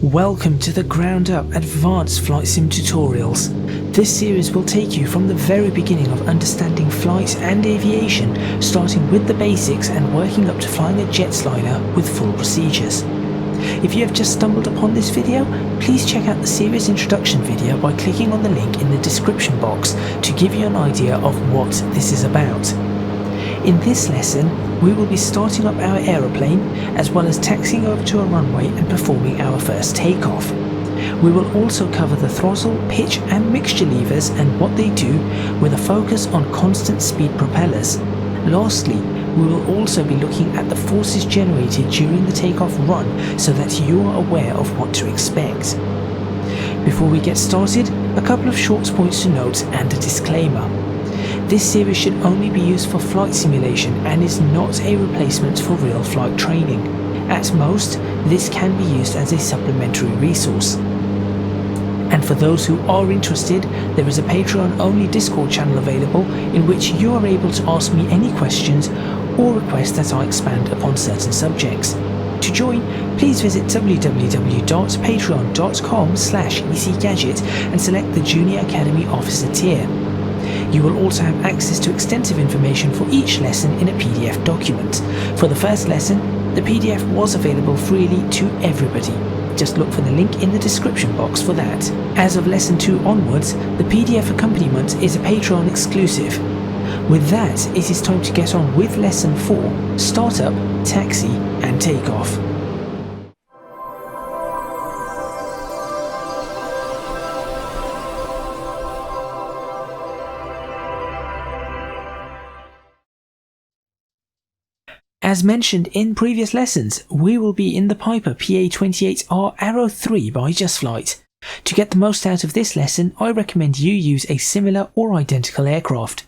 Welcome to the Ground Up Advanced Flight Sim Tutorials. This series will take you from the very beginning of understanding flight and aviation, starting with the basics and working up to flying a jet liner with full procedures. If you have just stumbled upon this video, please check out the series introduction video by clicking on the link in the description box to give you an idea of what this is about. In this lesson, we will be starting up our aeroplane as well as taxiing over to a runway and performing our first takeoff. We will also cover the throttle, pitch and mixture levers and what they do, with a focus on constant speed propellers. Lastly, we will also be looking at the forces generated during the takeoff run so that you are aware of what to expect. Before we get started, a couple of short points to note and a disclaimer. This series should only be used for flight simulation and is not a replacement for real flight training. At most, this can be used as a supplementary resource. And for those who are interested, there is a Patreon-only Discord channel available in which you are able to ask me any questions or request that I expand upon certain subjects. To join, please visit www.patreon.com/ecgadget and select the Junior Academy Officer tier. You will also have access to extensive information for each lesson in a PDF document. For the first lesson, the PDF was available freely to everybody. Just look for the link in the description box for that. As of lesson 2 onwards, the PDF accompaniment is a Patreon exclusive. With that, it is time to get on with lesson 4, Startup, Taxi and Takeoff. As mentioned in previous lessons, we will be in the Piper PA-28R Arrow 3 by Just Flight. To get the most out of this lesson, I recommend you use a similar or identical aircraft.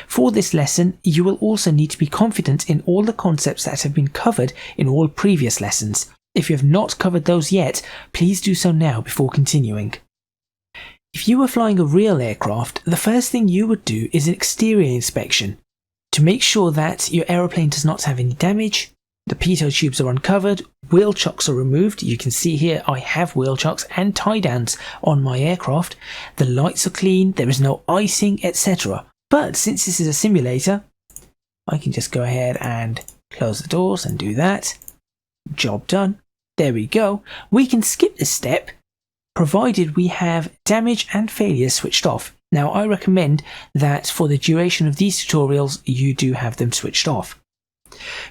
For this lesson, you will also need to be confident in all the concepts that have been covered in all previous lessons. If you have not covered those yet, please do so now before continuing. If you were flying a real aircraft, the first thing you would do is an exterior inspection, to make sure that your aeroplane does not have any damage, the pitot tubes are uncovered, wheel chocks are removed. You can see here I have wheel chocks and tie downs on my aircraft. The lights are clean, there is no icing, etc. But since this is a simulator, I can just go ahead and close the doors and do that. Job done. There we go. We can skip this step provided we have damage and failures switched off. Now, I recommend that for the duration of these tutorials, you do have them switched off.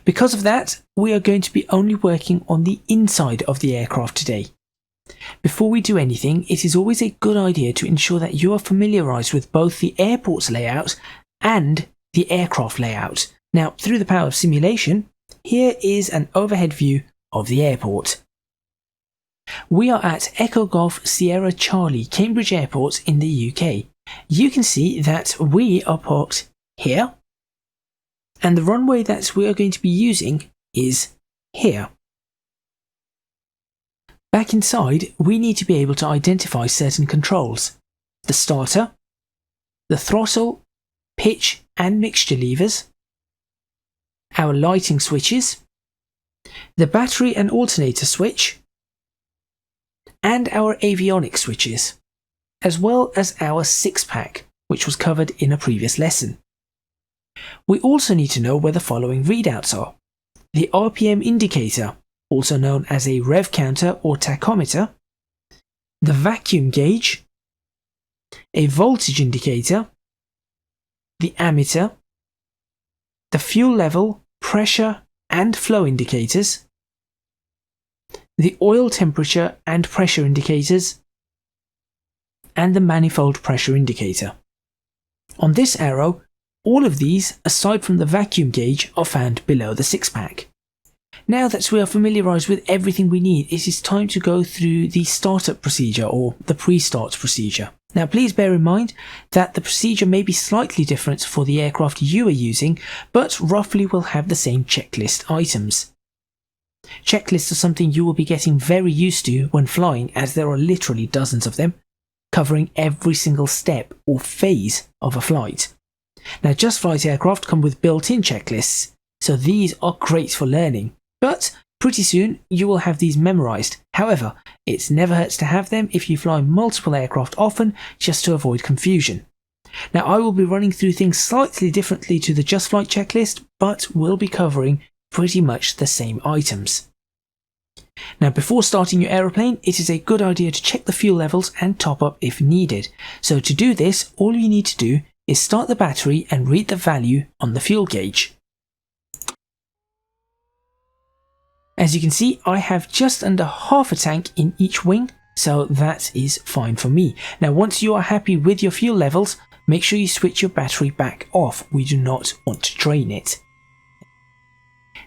Because of that, we are going to be only working on the inside of the aircraft today. Before we do anything, it is always a good idea to ensure that you are familiarised with both the airport's layout and the aircraft layout. Now, through the power of simulation, here is an overhead view of the airport. We are at Echo Golf Sierra Charlie, Cambridge Airport in the UK. You can see that we are parked here, and the runway that we are going to be using is here. Back inside, we need to be able to identify certain controls: the starter, the throttle, pitch and mixture levers, our lighting switches, the battery and alternator switch, and our avionics switches, as well as our 6-pack, which was covered in a previous lesson. We also need to know where the following readouts are: the RPM indicator, also known as a rev counter or tachometer, the vacuum gauge, a voltage indicator, the ammeter, the fuel level, pressure and flow indicators, the oil temperature and pressure indicators, and the manifold pressure indicator. On this arrow, all of these, aside from the vacuum gauge, are found below the 6-pack. Now that we are familiarised with everything we need, it is time to go through the startup procedure or the pre-start procedure. Now please bear in mind that the procedure may be slightly different for the aircraft you are using, but roughly will have the same checklist items. Checklists are something you will be getting very used to when flying, as there are literally dozens of them, covering every single step or phase of a flight. Now, Just Flight aircraft come with built-in checklists, so these are great for learning. But Pretty soon you will have these memorized. However, it never hurts to have them if you fly multiple aircraft often, just to avoid confusion. Now I will be running through things slightly differently to the Just Flight checklist, but we'll be covering pretty much the same items. Now before starting your aeroplane, it is a good idea to check the fuel levels and top up if needed. So to do this, all you need to do is start the battery and read the value on the fuel gauge. As you can see, I have just under half a tank in each wing, so that is fine for me. Now once you are happy with your fuel levels, make sure you switch your battery back off. We do not want to drain it.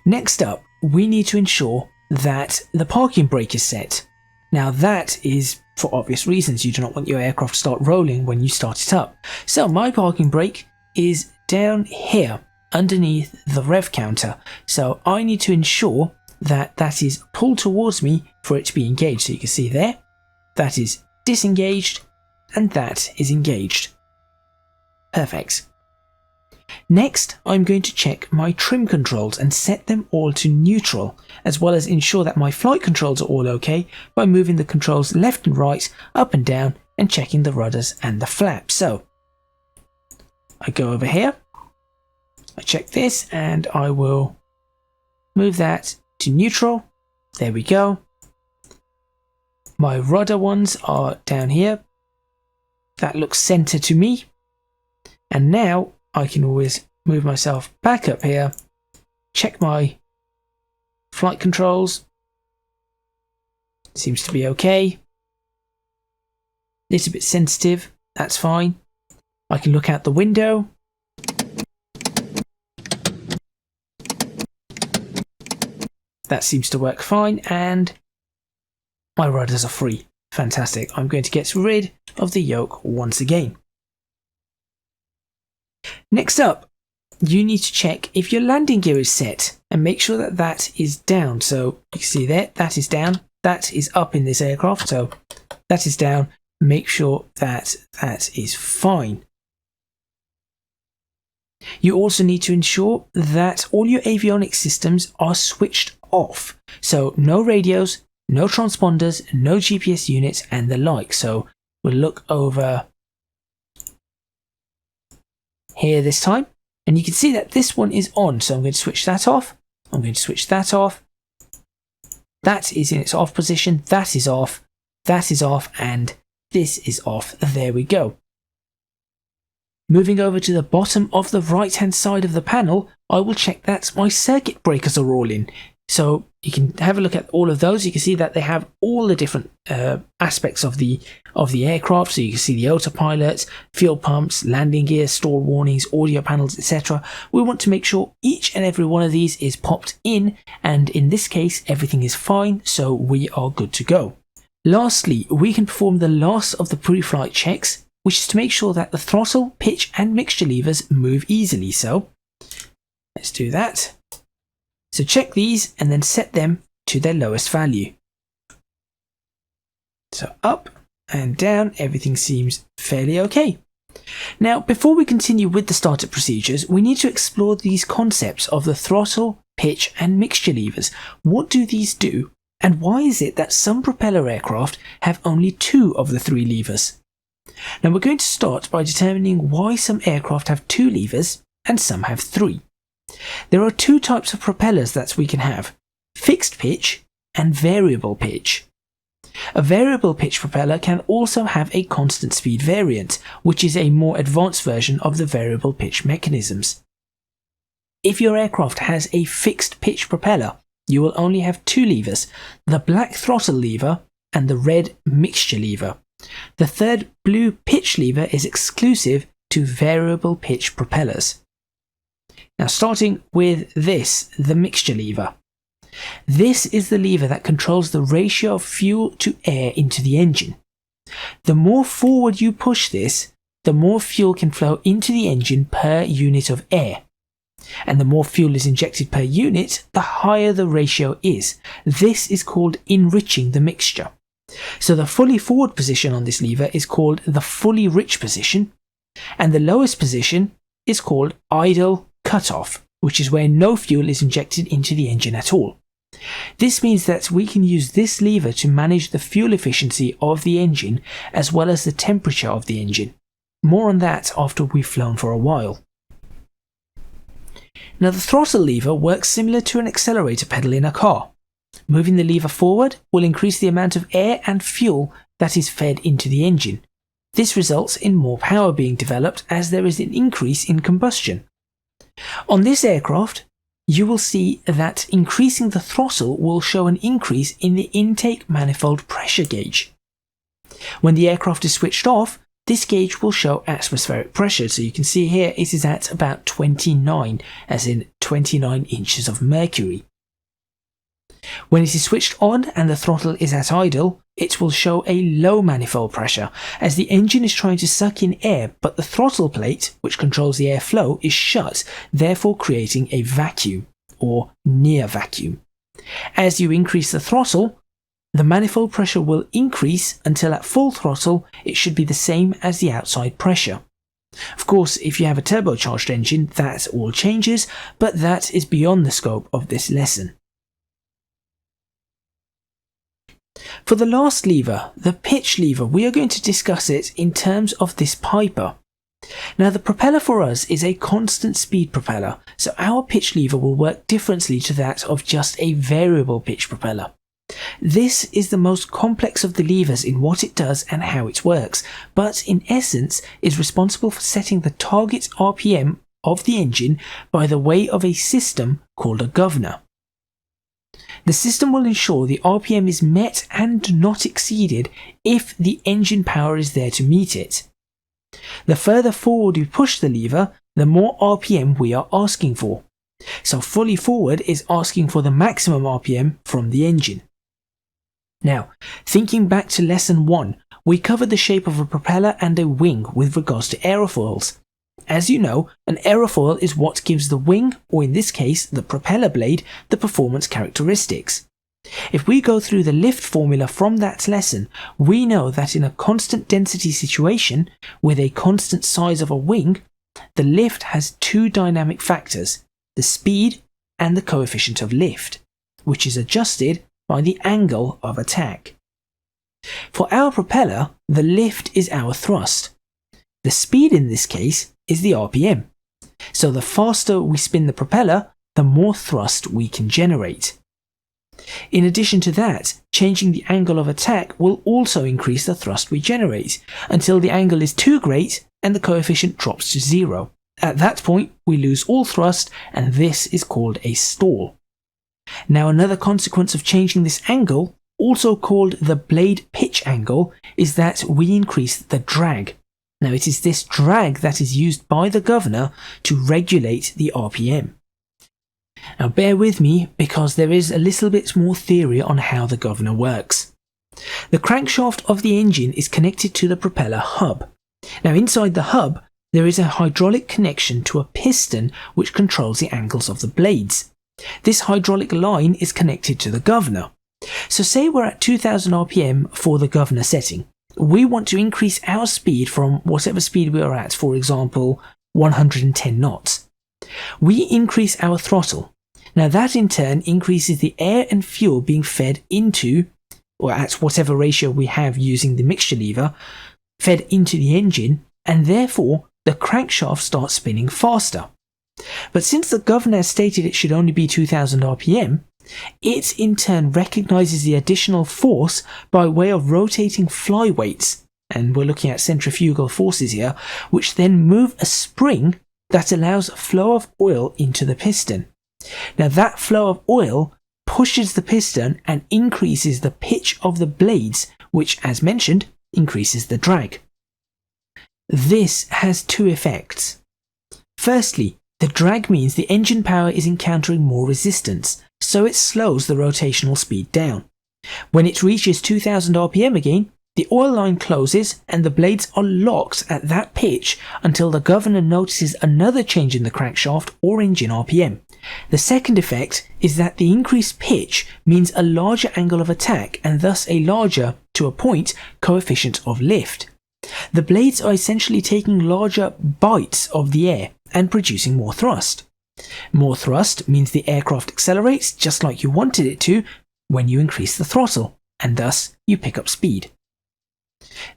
Next up, we need to ensure that the parking brake is set. Now that is for obvious reasons. You do not want your aircraft to start rolling when you start it up. So my parking brake is down here underneath the rev counter. So I need to ensure that that is pulled towards me for it to be engaged. So you can see there, that is disengaged and that is engaged. Perfect. Next, I'm going to check my trim controls and set them all to neutral, as well as ensure that my flight controls are all okay by moving the controls left and right, up and down, and checking the rudders and the flaps. So I go over here, I check this, and I will move that to neutral. There we go. My rudder ones are down here. That looks center to me. And now I can always move myself back up here, check my flight controls. Seems to be okay. Little bit sensitive, that's fine. I can look out the window. That seems to work fine, and my rudders are free. Fantastic. I'm going to get rid of the yoke once again. Next up, you need to check if your landing gear is set and make sure that that is down. So you can see there, that is down, that is up in this aircraft. So that is down. Make sure that that is fine. You also need to ensure that all your avionics systems are switched off. So no radios, no transponders, no GPS units and the like. So we'll look over here this time, and you can see that this one is on. So I'm going to switch that off. I'm going to switch that off. That is in its off position. That is off. That is off. And this is off. There we go. Moving over to the bottom of the right hand side of the panel, I will check that my circuit breakers are all in. So you can have a look at all of those. You can see that they have all the different aspects of the aircraft. So you can see the autopilot, fuel pumps, landing gear, stall warnings, audio panels, etc. We want to make sure each and every one of these is popped in, and in this case everything is fine, so we are good to go. Lastly, we can perform the last of the pre-flight checks, which is to make sure that the throttle, pitch and mixture levers move easily. So let's do that. So check these and then set them to their lowest value. So up and down, everything seems fairly okay. Now, before we continue with the startup procedures, we need to explore these concepts of the throttle, pitch and mixture levers. What do these do? And why is it that some propeller aircraft have only 2 of the 3 levers? Now we're going to start by determining why some aircraft have 2 levers and some have 3. There are 2 types of propellers that we can have: fixed pitch and variable pitch. A variable pitch propeller can also have a constant speed variant, which is a more advanced version of the variable pitch mechanisms. If your aircraft has a fixed pitch propeller, you will only have 2 levers, the black throttle lever and the red mixture lever. The third blue pitch lever is exclusive to variable pitch propellers. Now starting with this, the mixture lever. This is the lever that controls the ratio of fuel to air into the engine. The more forward you push this, the more fuel can flow into the engine per unit of air. And the more fuel is injected per unit, the higher the ratio is. This is called enriching the mixture. So the fully forward position on this lever is called the fully rich position, and the lowest position is called idle cutoff, which is where no fuel is injected into the engine at all. This means that we can use this lever to manage the fuel efficiency of the engine as well as the temperature of the engine. More on that after we've flown for a while. Now the throttle lever works similar to an accelerator pedal in a car. Moving the lever forward will increase the amount of air and fuel that is fed into the engine. This results in more power being developed as there is an increase in combustion. On this aircraft, you will see that increasing the throttle will show an increase in the intake manifold pressure gauge. When the aircraft is switched off, this gauge will show atmospheric pressure, so you can see here it is at about 29, as in 29 inches of mercury. When it is switched on and the throttle is at idle, it will show a low manifold pressure, as the engine is trying to suck in air, but the throttle plate, which controls the airflow, is shut, therefore creating a vacuum, or near vacuum. As you increase the throttle, the manifold pressure will increase until at full throttle it should be the same as the outside pressure. Of course, if you have a turbocharged engine, that all changes, but that is beyond the scope of this lesson. For the last lever, the pitch lever, we are going to discuss it in terms of this Piper. Now the propeller for us is a constant speed propeller, so our pitch lever will work differently to that of just a variable pitch propeller. This is the most complex of the levers in what it does and how it works, but in essence is responsible for setting the target RPM of the engine by the way of a system called a governor. The system will ensure the RPM is met and not exceeded if the engine power is there to meet it. The further forward we push the lever, the more RPM we are asking for. So fully forward is asking for the maximum RPM from the engine. Now, thinking back to lesson 1, we covered the shape of a propeller and a wing with regards to aerofoils. As you know, an aerofoil is what gives the wing, or in this case the propeller blade, the performance characteristics. If we go through the lift formula from that lesson, we know that in a constant density situation, with a constant size of a wing, the lift has two dynamic factors, the speed and the coefficient of lift, which is adjusted by the angle of attack. For our propeller, the lift is our thrust. The speed in this case is the RPM. So the faster we spin the propeller, the more thrust we can generate. In addition to that, changing the angle of attack will also increase the thrust we generate, until the angle is too great and the coefficient drops to 0. At that point, we lose all thrust, and this is called a stall. Now another consequence of changing this angle, also called the blade pitch angle, is that we increase the drag. Now it is this drag that is used by the governor to regulate the RPM. Now bear with me, because there is a little bit more theory on how the governor works. The crankshaft of the engine is connected to the propeller hub. Now inside the hub, there is a hydraulic connection to a piston which controls the angles of the blades. This hydraulic line is connected to the governor. So say we're at 2000 RPM for the governor setting. We want to increase our speed from whatever speed we are at, for example 110 knots. We increase our throttle. Now that in turn increases the air and fuel being fed into, or at whatever ratio we have using the mixture lever, fed into the engine, and therefore the crankshaft starts spinning faster. But since the governor has stated it should only be 2000 RPM, it in turn recognizes the additional force by way of rotating flyweights, and we're looking at centrifugal forces here, which then move a spring that allows a flow of oil into the piston. Now that flow of oil pushes the piston and increases the pitch of the blades, which, as mentioned, increases the drag. This has two effects. Firstly, the drag means the engine power is encountering more resistance, so it slows the rotational speed down. When it reaches 2000 RPM again, the oil line closes and the blades are locked at that pitch until the governor notices another change in the crankshaft or engine RPM. The second effect is that the increased pitch means a larger angle of attack and thus a larger, to a point, coefficient of lift. The blades are essentially taking larger bites of the air and producing more thrust. More thrust means the aircraft accelerates just like you wanted it to when you increase the throttle, and thus you pick up speed.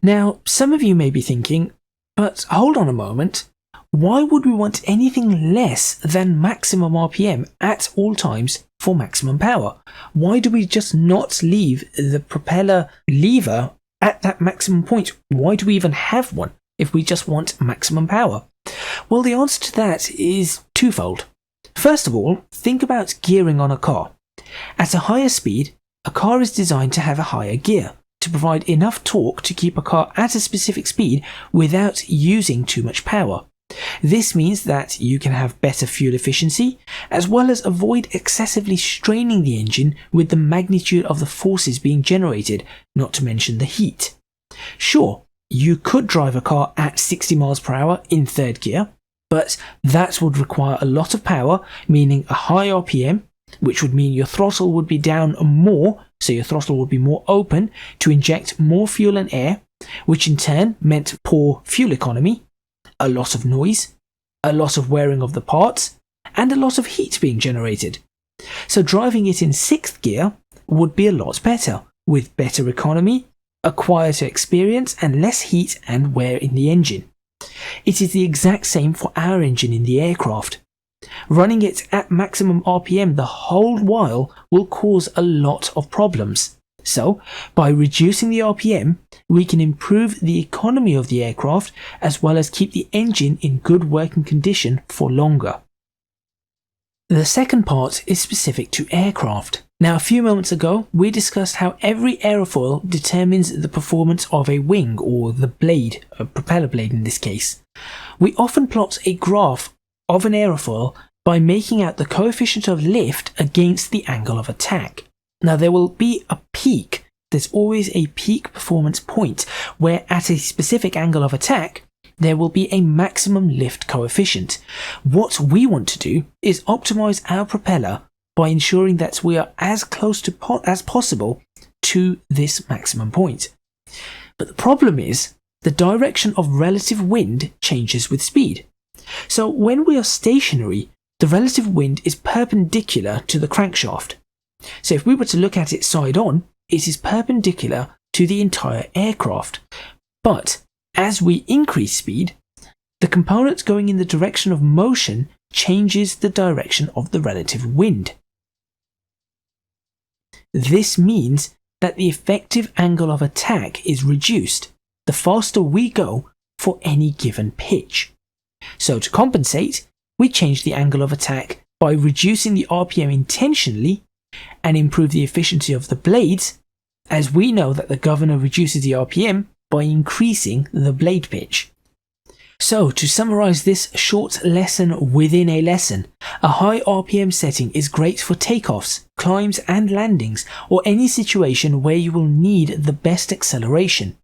Now, some of you may be thinking, but hold on a moment, why would we want anything less than maximum RPM at all times for maximum power? Why do we just not leave the propeller lever at that maximum point? Why do we even have one if we just want maximum power? Well, the answer to that is twofold. First of all, think about gearing on a car. At a higher speed, a car is designed to have a higher gear, to provide enough torque to keep a car at a specific speed without using too much power. This means that you can have better fuel efficiency, as well as avoid excessively straining the engine with the magnitude of the forces being generated, not to mention the heat. Sure, you could drive a car at 60 miles per hour in third gear, but that would require a lot of power, meaning a high RPM, which would mean your throttle would be down more, so your throttle would be more open to inject more fuel and air, which in turn meant poor fuel economy, a lot of noise, a lot of wearing of the parts, and a lot of heat being generated. So driving it in sixth gear would be a lot better, with better economy, a quieter experience, and less heat and wear in the engine. It is the exact same for our engine in the aircraft. Running it at maximum RPM the whole while will cause a lot of problems. So, by reducing the RPM, we can improve the economy of the aircraft as well as keep the engine in good working condition for longer. The second part is specific to aircraft. Now, a few moments ago, we discussed how every aerofoil determines the performance of a wing, or the blade, a propeller blade in this case. We often plot a graph of an aerofoil by making out the coefficient of lift against the angle of attack. Now, there will be a peak. There's always a peak performance point where at a specific angle of attack, there will be a maximum lift coefficient. What we want to do is optimize our propeller by ensuring that we are as close to as possible to this maximum point. But the problem is, the direction of relative wind changes with speed. So when we are stationary, the relative wind is perpendicular to the crankshaft. So if we were to look at it side on, it is perpendicular to the entire aircraft. But as we increase speed, the component going in the direction of motion changes the direction of the relative wind. This means that the effective angle of attack is reduced the faster we go for any given pitch. So to compensate, we change the angle of attack by reducing the RPM intentionally and improve the efficiency of the blades, as we know that the governor reduces the RPM by increasing the blade pitch. So, to summarize this short lesson within a lesson, a high RPM setting is great for takeoffs, climbs and landings, or any situation where you will need the best acceleration.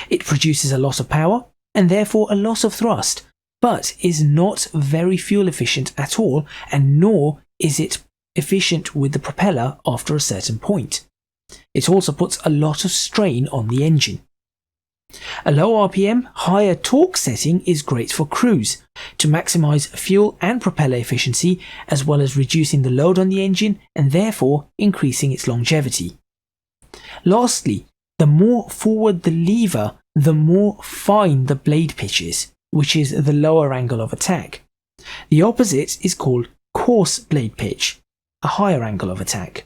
It produces a lot of power, and therefore a lot of thrust, but is not very fuel efficient at all, and nor is it efficient with the propeller after a certain point. It also puts a lot of strain on the engine. A low RPM, higher torque setting is great for cruise, to maximize fuel and propeller efficiency, as well as reducing the load on the engine and therefore increasing its longevity. Lastly, the more forward the lever, the more fine the blade pitch is, which is the lower angle of attack. The opposite is called coarse blade pitch, a higher angle of attack.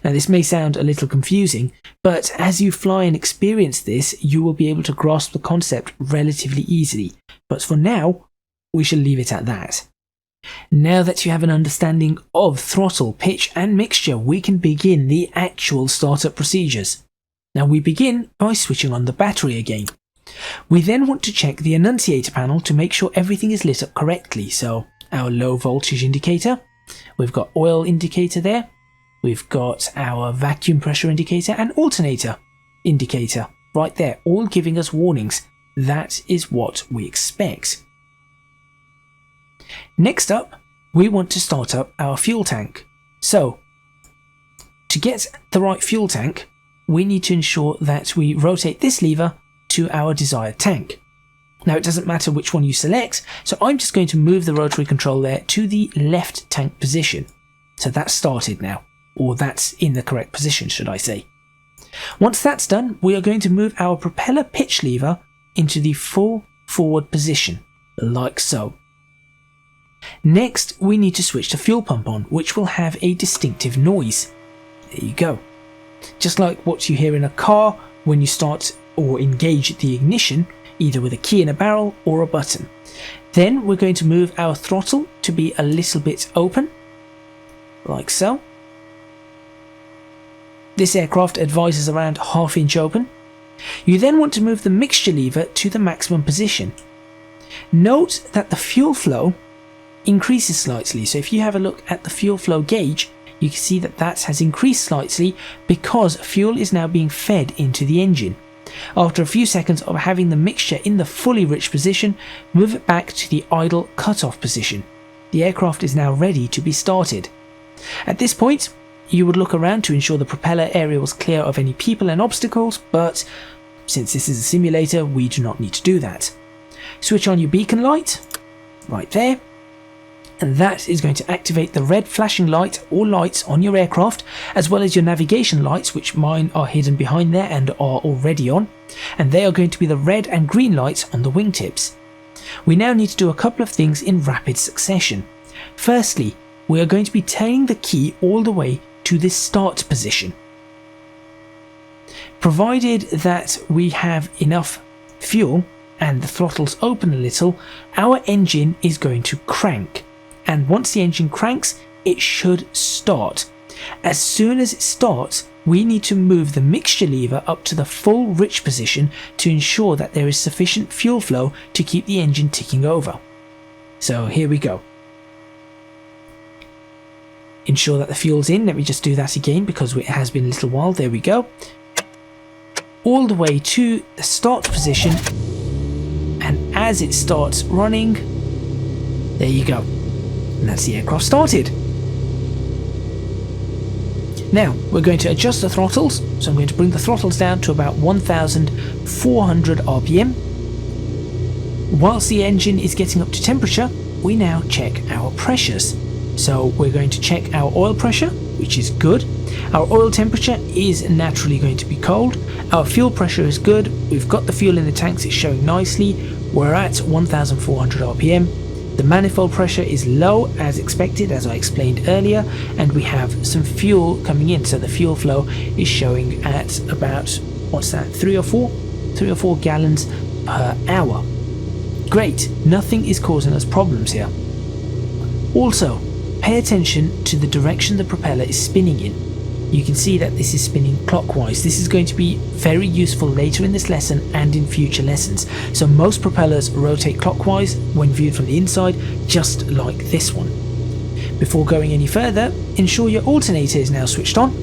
Now, this may sound a little confusing, but as you fly and experience this, you will be able to grasp the concept relatively easily. But for now, we shall leave it at that. Now that you have an understanding of throttle, pitch and mixture, we can begin the actual startup procedures. Now, we begin by switching on the battery again. We then want to check the annunciator panel to make sure everything is lit up correctly. So our low voltage indicator, we've got oil indicator there, we've got our vacuum pressure indicator and alternator indicator right there, all giving us warnings. That is what we expect. Next up, we want to start up our fuel tank. So, to get the right fuel tank, we need to ensure that we rotate this lever to our desired tank. Now it doesn't matter which one you select, so I'm just going to move the rotary control there to the left tank position. So that's started now, or that's in the correct position, should I say. Once that's done, we are going to move our propeller pitch lever into the full forward position, like so. Next, we need to switch the fuel pump on, which will have a distinctive noise. There you go. Just like what you hear in a car when you start or engage the ignition, either with a key in a barrel or a button. Then we're going to move our throttle to be a little bit open, like so. This aircraft advises around ½ inch open. You then want to move the mixture lever to the maximum position. Note that the fuel flow increases slightly, so if you have a look at the fuel flow gauge, you can see that that has increased slightly because fuel is now being fed into the engine. After a few seconds of having the mixture in the fully rich position, move it back to the idle cut-off position. The aircraft is now ready to be started. At this point, you would look around to ensure the propeller area was clear of any people and obstacles, but since this is a simulator, we do not need to do that. Switch on your beacon light, right there, and that is going to activate the red flashing light or lights on your aircraft, as well as your navigation lights, which mine are hidden behind there and are already on, and they are going to be the red and green lights on the wingtips. We now need to do a couple of things in rapid succession. Firstly, we are going to be turning the key all the way to the start position. Provided that we have enough fuel and the throttle's open a little, our engine is going to crank. And once the engine cranks, it should start. As soon as it starts, we need to move the mixture lever up to the full rich position to ensure that there is sufficient fuel flow to keep the engine ticking over. So here we go. Ensure that the fuel's in. Let me just do that again because it has been a little while. There we go. All the way to the start position. And as it starts running, there you go. And that's the aircraft started. Now we're going to adjust the throttles, so I'm going to bring the throttles down to about 1400 RPM. Whilst the engine is getting up to temperature, we now check our pressures. So we're going to check our oil pressure, which is good. Our oil temperature is naturally going to be cold. Our fuel pressure is good. We've got the fuel in the tanks, it's showing nicely. We're at 1400 RPM. The manifold pressure is low as expected, as I explained earlier, and we have some fuel coming in, so the fuel flow is showing at about, what's that, 3 or 4 gallons per hour. Great, nothing is causing us problems here. Also, pay attention to the direction the propeller is spinning in. You can see that this is spinning clockwise. This is going to be very useful later in this lesson and in future lessons. So most propellers rotate clockwise when viewed from the inside, just like this one. Before going any further, ensure your alternator is now switched on.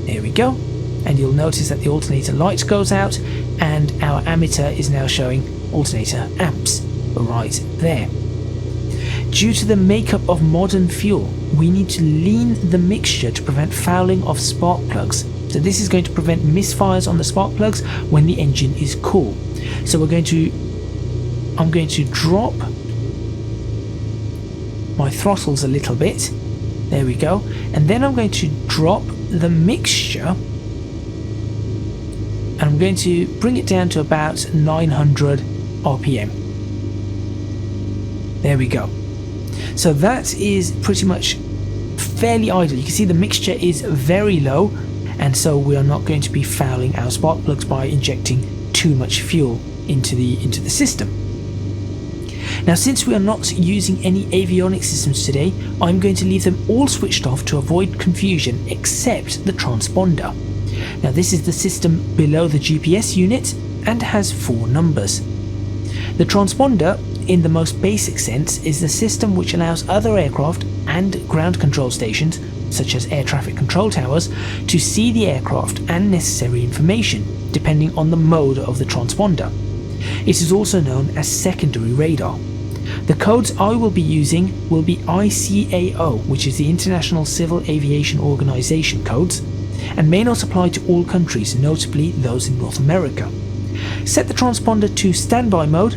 There we go. And you'll notice that the alternator light goes out and our ammeter is now showing alternator amps right there. Due to the makeup of modern fuel, we need to lean the mixture to prevent fouling of spark plugs. So this is going to prevent misfires on the spark plugs when the engine is cool. So I'm going to drop my throttles a little bit. There we go. And then I'm going to drop the mixture and I'm going to bring it down to about 900 RPM. There we go. So that is pretty much fairly idle. You can see the mixture is very low, and so we are not going to be fouling our spark plugs by injecting too much fuel into the system. Now, since we are not using any avionics systems today, I'm going to leave them all switched off to avoid confusion, except the transponder. Now, this is the system below the GPS unit and has 4 numbers. The transponder, in the most basic sense, is the system which allows other aircraft and ground control stations, such as air traffic control towers, to see the aircraft and necessary information, depending on the mode of the transponder. It is also known as secondary radar. The codes I will be using will be ICAO, which is the International Civil Aviation Organization codes, and may not apply to all countries, notably those in North America. Set the transponder to standby mode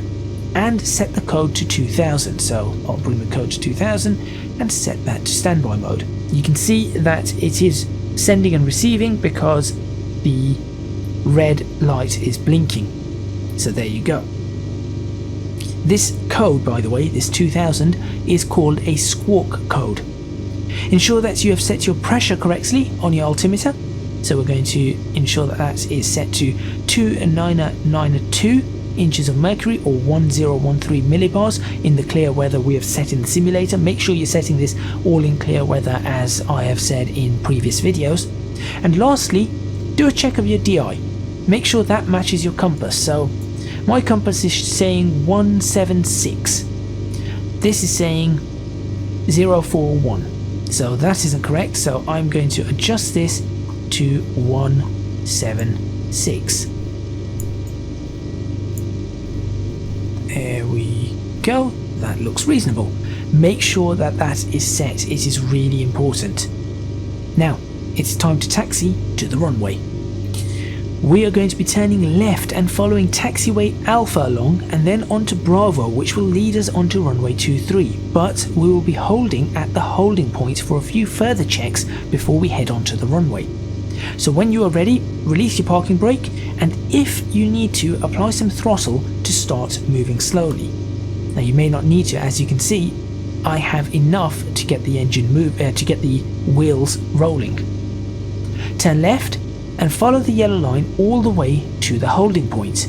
and set the code to 2000. So I'll bring the code to 2000 and set that to standby mode. You can see that it is sending and receiving because the red light is blinking. So there you go. This code, by the way, this 2000, is called a squawk code. Ensure that you have set your pressure correctly on your altimeter. So we're going to ensure that that is set to 2992 inches of mercury, or 1013 millibars in the clear weather we have set in the simulator. Make sure you're setting this all in clear weather, as I have said in previous videos. And lastly, do a check of your DI. Make sure that matches your compass. So my compass is saying 176. This is saying 041. So that isn't correct. So I'm going to adjust this to 176. There we go. That looks reasonable. Make sure that that is set. It is really important. Now it's time to taxi to the runway. We are going to be turning left and following taxiway Alpha along, and then onto Bravo, which will lead us onto runway 23, but we will be holding at the holding point for a few further checks before we head onto the runway. So when you are ready, release your parking brake, and if you need to, apply some throttle to start moving slowly. Now you may not need to, as you can see, I have enough to get the engine to get the wheels rolling. Turn left and follow the yellow line all the way to the holding point.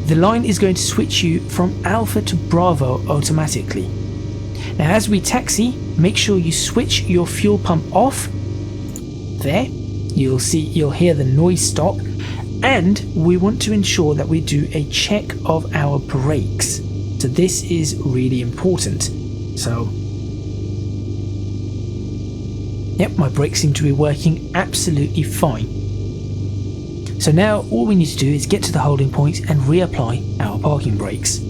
The line is going to switch you from Alpha to Bravo automatically. Now as we taxi, make sure you switch your fuel pump off. There, you'll hear the noise stop, and we want to ensure that we do a check of our brakes. So this is really important. So yep, my brakes seem to be working absolutely fine. So now all we need to do is get to the holding point and reapply our parking brakes.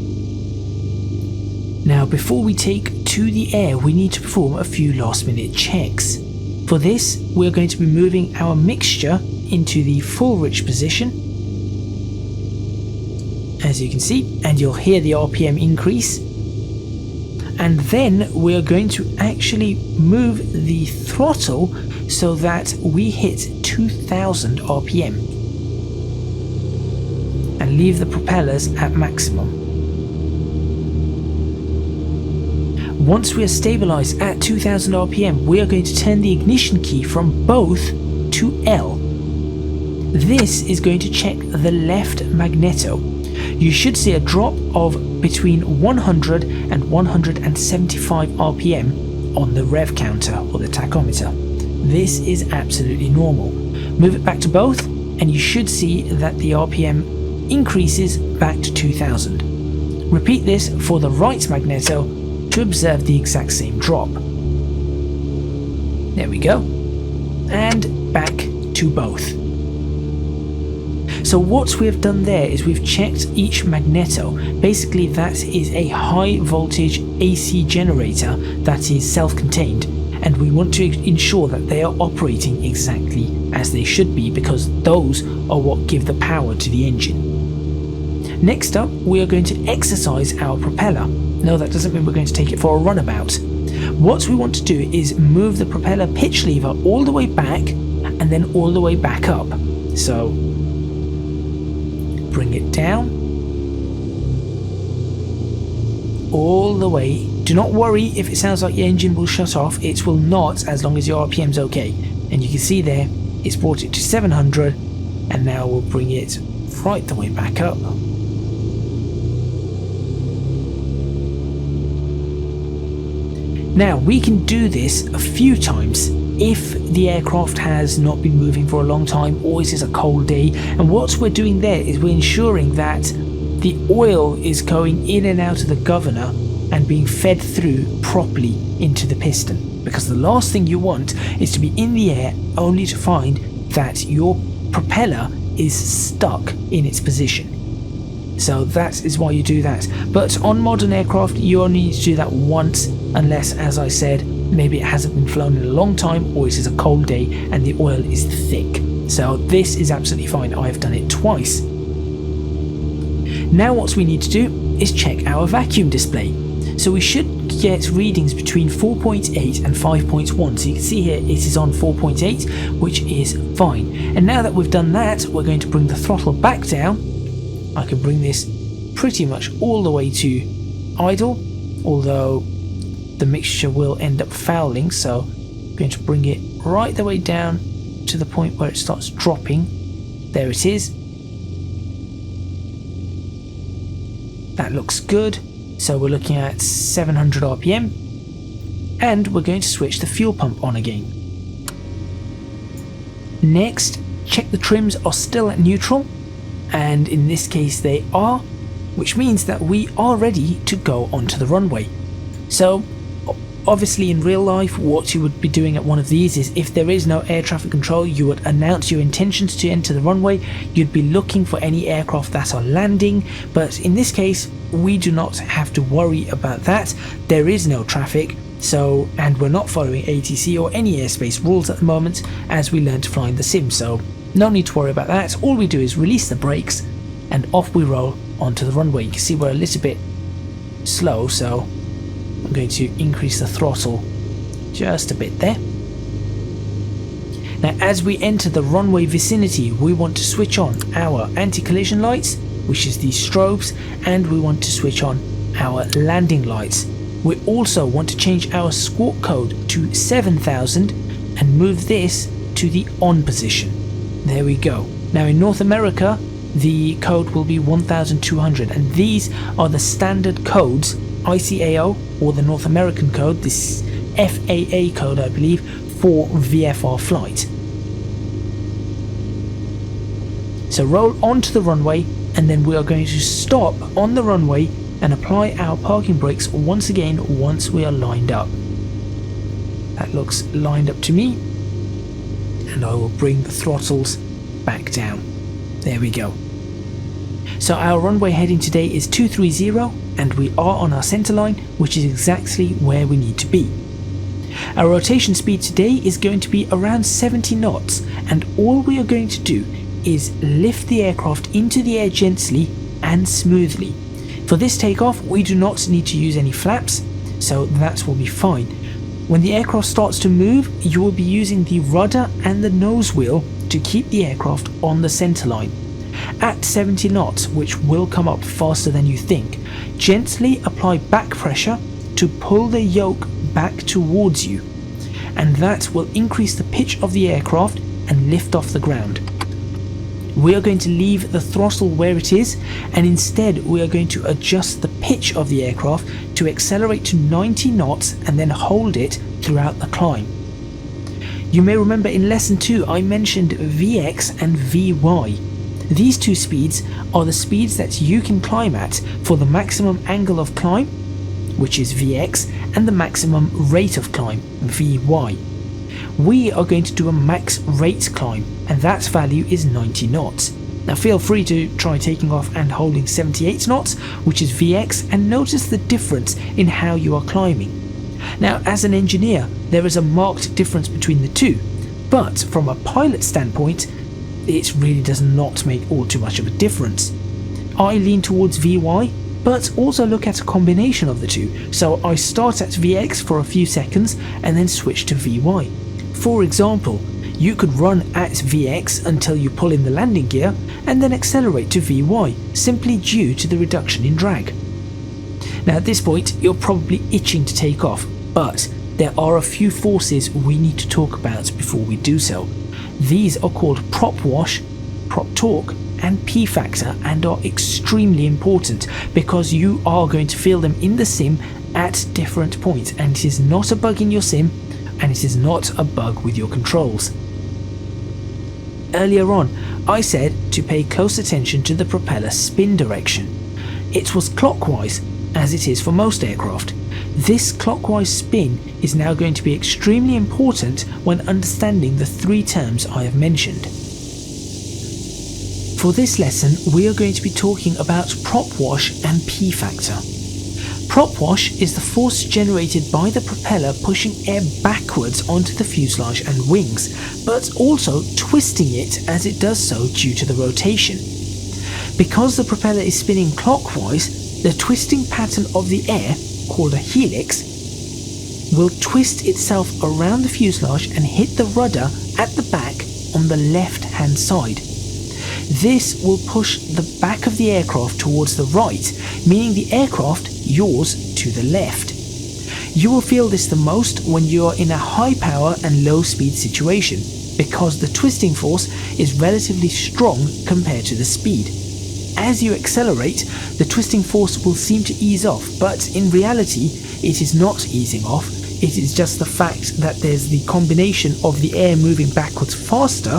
Now before we take to the air, we need to perform a few last minute checks. For this, we're going to be moving our mixture into the full rich position, as you can see, and you'll hear the RPM increase. And then we're going to actually move the throttle so that we hit 2000 RPM and leave the propellers at maximum. Once we are stabilized at 2000 RPM, we are going to turn the ignition key from both to L. This is going to check the left magneto. You should see a drop of between 100 and 175 RPM on the rev counter or the tachometer. This is absolutely normal. Move it back to both and you should see that the RPM increases back to 2000. Repeat this for the right magneto to observe the exact same drop. There we go. And back to both. So what we have done there is we've checked each magneto. Basically that is a high voltage AC generator that is self-contained, and we want to ensure that they are operating exactly as they should be, because those are what give the power to the engine. Next up, we are going to exercise our propeller. No, that doesn't mean we're going to take it for a runabout. What we want to do is move the propeller pitch lever all the way back and then all the way back up. So bring it down all the way. Do not worry if it sounds like your engine will shut off. It will not, as long as your RPM's okay. And you can see there, it's brought it to 700, and now we'll bring it right the way back up. Now we can do this a few times if the aircraft has not been moving for a long time or it is a cold day, and what we're doing there is we're ensuring that the oil is going in and out of the governor and being fed through properly into the piston, because the last thing you want is to be in the air only to find that your propeller is stuck in its position. So that is why you do that. But on modern aircraft you only need to do that once, unless, as I said, maybe it hasn't been flown in a long time or it is a cold day and the oil is thick. So this is absolutely fine. I've done it twice. Now what we need to do is check our vacuum display. So we should get readings between 4.8 and 5.1. So you can see here it is on 4.8, which is fine. And now that we've done that, we're going to bring the throttle back down. I can bring this pretty much all the way to idle, although the mixture will end up fouling, so I'm going to bring it right the way down to the point where it starts dropping. There it is. That looks good. So we're looking at 700 RPM, and we're going to switch the fuel pump on again. Next, check the trims are still at neutral, and in this case they are, which means that we are ready to go onto the runway. So obviously in real life what you would be doing at one of these is, if there is no air traffic control, you would announce your intentions to enter the runway. You'd be looking for any aircraft that are landing, but in this case we do not have to worry about that. There is no traffic, so, and we're not following ATC or any airspace rules at the moment as we learn to fly in the sim, so no need to worry about that. All we do is release the brakes and off we roll onto the runway. You can see we're a little bit slow, so I'm going to increase the throttle just a bit there. Now as we enter the runway vicinity, we want to switch on our anti-collision lights, which is these strobes, and we want to switch on our landing lights. We also want to change our squawk code to 7000 and move this to the on position. There we go. Now in North America the code will be 1200, and these are the standard codes, ICAO or the North American code, this FAA code I believe, for VFR flight. So roll onto the runway, and then we are going to stop on the runway and apply our parking brakes once again once we are lined up. That looks lined up to me, and I will bring the throttles back down. There we go. So our runway heading today is 230, and we are on our center line, which is exactly where we need to be. Our rotation speed today is going to be around 70 knots, and all we are going to do is lift the aircraft into the air gently and smoothly. For this takeoff we do not need to use any flaps, so that will be fine. When the aircraft starts to move, you will be using the rudder and the nose wheel to keep the aircraft on the center line. At 70 knots, which will come up faster than you think, gently apply back pressure to pull the yoke back towards you, and that will increase the pitch of the aircraft and lift off the ground. We are going to leave the throttle where it is, and instead we are going to adjust the pitch of the aircraft to accelerate to 90 knots and then hold it throughout the climb. You may remember in lesson 2 I mentioned VX and VY. These two speeds are the speeds that you can climb at for the maximum angle of climb, which is VX, and the maximum rate of climb, VY. We are going to do a max rate climb, and that value is 90 knots. Now feel free to try taking off and holding 78 knots, which is VX, and notice the difference in how you are climbing. Now as an engineer, there is a marked difference between the two, but from a pilot standpoint, it really does not make all too much of a difference. I lean towards VY, but also look at a combination of the two, so I start at VX for a few seconds and then switch to VY. For example, you could run at VX until you pull in the landing gear and then accelerate to VY, simply due to the reduction in drag. Now at this point you're probably itching to take off, but there are a few forces we need to talk about before we do so. These are called prop wash, prop torque and P factor, and are extremely important because you are going to feel them in the sim at different points, and it is not a bug in your sim, and it is not a bug with your controls. Earlier on I said to pay close attention to the propeller spin direction. It was clockwise, as it is for most aircraft. This clockwise spin is now going to be extremely important when understanding the three terms I have mentioned. For this lesson we are going to be talking about prop wash and P factor. Prop wash is the force generated by the propeller pushing air backwards onto the fuselage and wings, but also twisting it as it does so due to the rotation. Because the propeller is spinning clockwise, the twisting pattern of the air, called a helix, will twist itself around the fuselage and hit the rudder at the back on the left-hand side. This will push the back of the aircraft towards the right, meaning the aircraft, yours, to the left. You will feel this the most when you are in a high power and low speed situation, because the twisting force is relatively strong compared to the speed. As you accelerate, the twisting force will seem to ease off, but in reality it is not easing off. It is just the fact that there's the combination of the air moving backwards faster,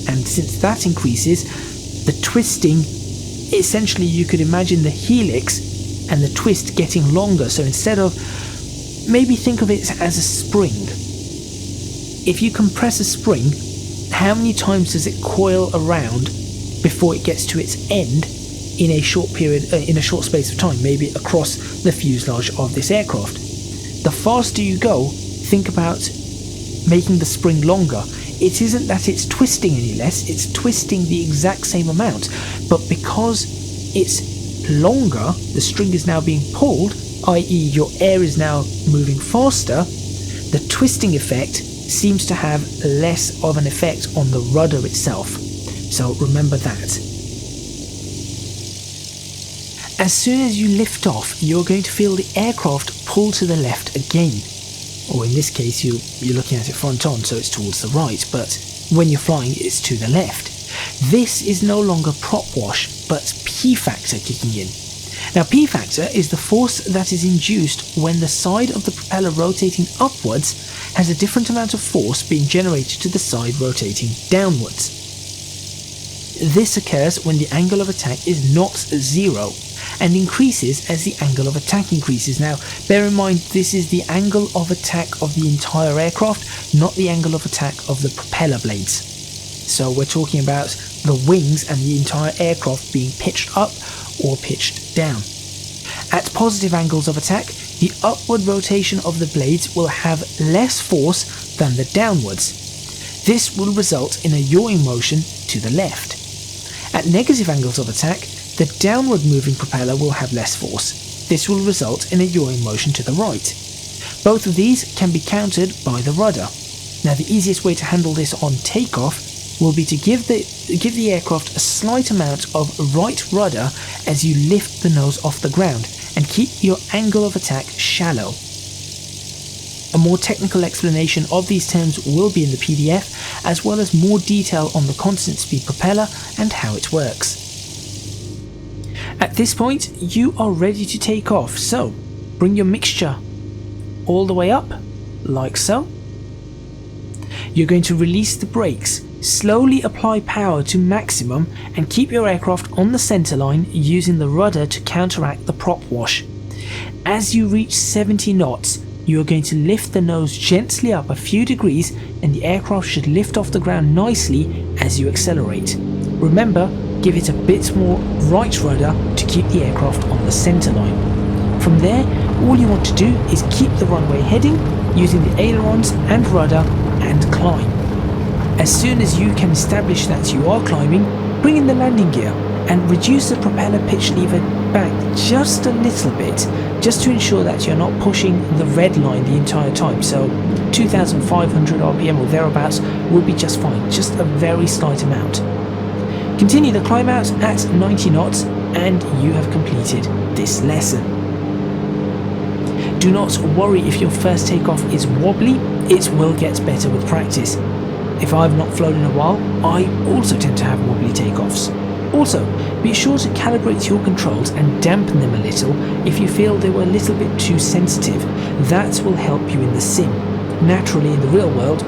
and since that increases, the twisting, essentially you could imagine the helix and the twist getting longer. So instead of, maybe think of it as a spring. If you compress a spring, how many times does it coil around before it gets to its end in a short period, in a short space of time, maybe across the fuselage of this aircraft? The faster you go, think about making the spring longer. It isn't that it's twisting any less, it's twisting the exact same amount, but because it's longer, the string is now being pulled, i.e. your air is now moving faster, the twisting effect seems to have less of an effect on the rudder itself. So remember that. As soon as you lift off, you're going to feel the aircraft pull to the left again. Or in this case, you're looking at it front on, so it's towards the right, but when you're flying, it's to the left. This is no longer prop wash, but P factor kicking in. Now, P factor is the force that is induced when the side of the propeller rotating upwards has a different amount of force being generated to the side rotating downwards. This occurs when the angle of attack is not zero, and increases as the angle of attack increases. Now, bear in mind, this is the angle of attack of the entire aircraft, not the angle of attack of the propeller blades. So we're talking about the wings and the entire aircraft being pitched up or pitched down. At positive angles of attack, the upward rotation of the blades will have less force than the downwards. This will result in a yawing motion to the left. At negative angles of attack, the downward moving propeller will have less force. This will result in a yawing motion to the right. Both of these can be countered by the rudder. Now, the easiest way to handle this on takeoff will be to give the aircraft a slight amount of right rudder as you lift the nose off the ground, and keep your angle of attack shallow. A more technical explanation of these terms will be in the PDF, as well as more detail on the constant speed propeller and how it works. At this point, you are ready to take off, so bring your mixture all the way up, like so. You're going to release the brakes, slowly apply power to maximum, and keep your aircraft on the center line using the rudder to counteract the prop wash. As you reach 70 knots, you are going to lift the nose gently up a few degrees, and the aircraft should lift off the ground nicely as you accelerate. Remember, give it a bit more right rudder to keep the aircraft on the center line. From there, all you want to do is keep the runway heading using the ailerons and rudder and climb. As soon as you can establish that you are climbing, bring in the landing gear and reduce the propeller pitch lever back just a little bit, just to ensure that you're not pushing the red line the entire time. So 2,500 RPM or thereabouts will be just fine, just a very slight amount. Continue the climb out at 90 knots and you have completed this lesson. Do not worry if your first takeoff is wobbly, it will get better with practice. If I've not flown in a while, I also tend to have wobbly takeoffs. Also, be sure to calibrate your controls and dampen them a little if you feel they were a little bit too sensitive. That will help you in the sim. Naturally, in the real world,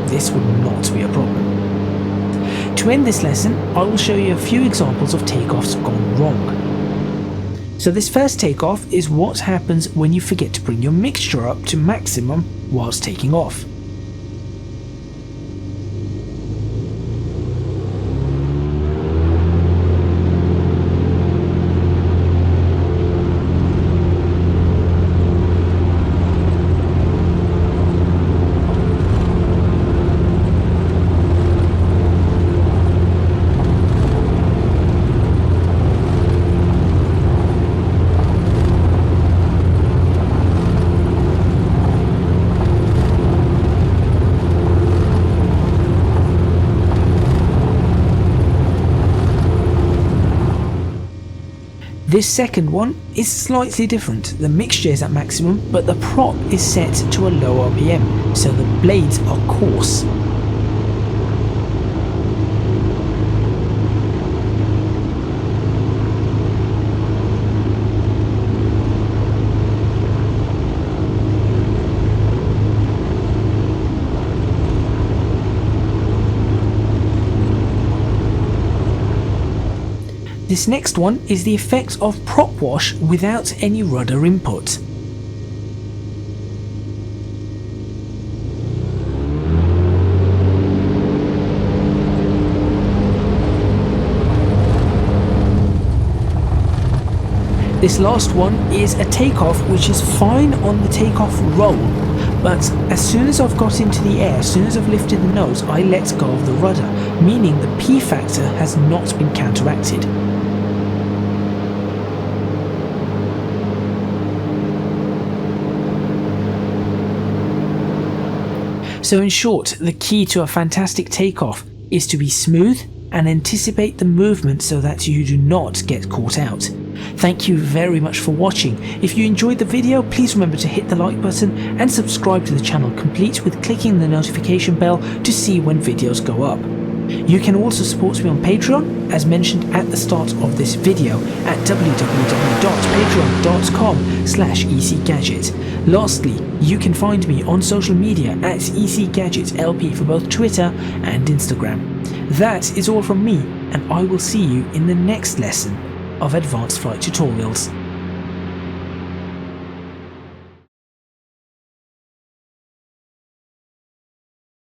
this would not be a problem. To end this lesson, I will show you a few examples of takeoffs gone wrong. So this first takeoff is what happens when you forget to bring your mixture up to maximum whilst taking off. This second one is slightly different. The mixture is at maximum, but the prop is set to a low RPM, so the blades are coarse. This next one is the effect of prop wash without any rudder input. This last one is a takeoff, which is fine on the takeoff roll, but as soon as I've got into the air, as soon as I've lifted the nose, I let go of the rudder, meaning the P factor has not been counteracted. So in short, the key to a fantastic takeoff is to be smooth and anticipate the movement so that you do not get caught out. Thank you very much for watching. If you enjoyed the video, please remember to hit the like button and subscribe to the channel, complete with clicking the notification bell to see when videos go up. You can also support me on Patreon, as mentioned at the start of this video, at www.patreon.com/ecgadget. Lastly, you can find me on social media at ecgadgetlp for both Twitter and Instagram. That is all from me, and I will see you in the next lesson of Advanced Flight Tutorials.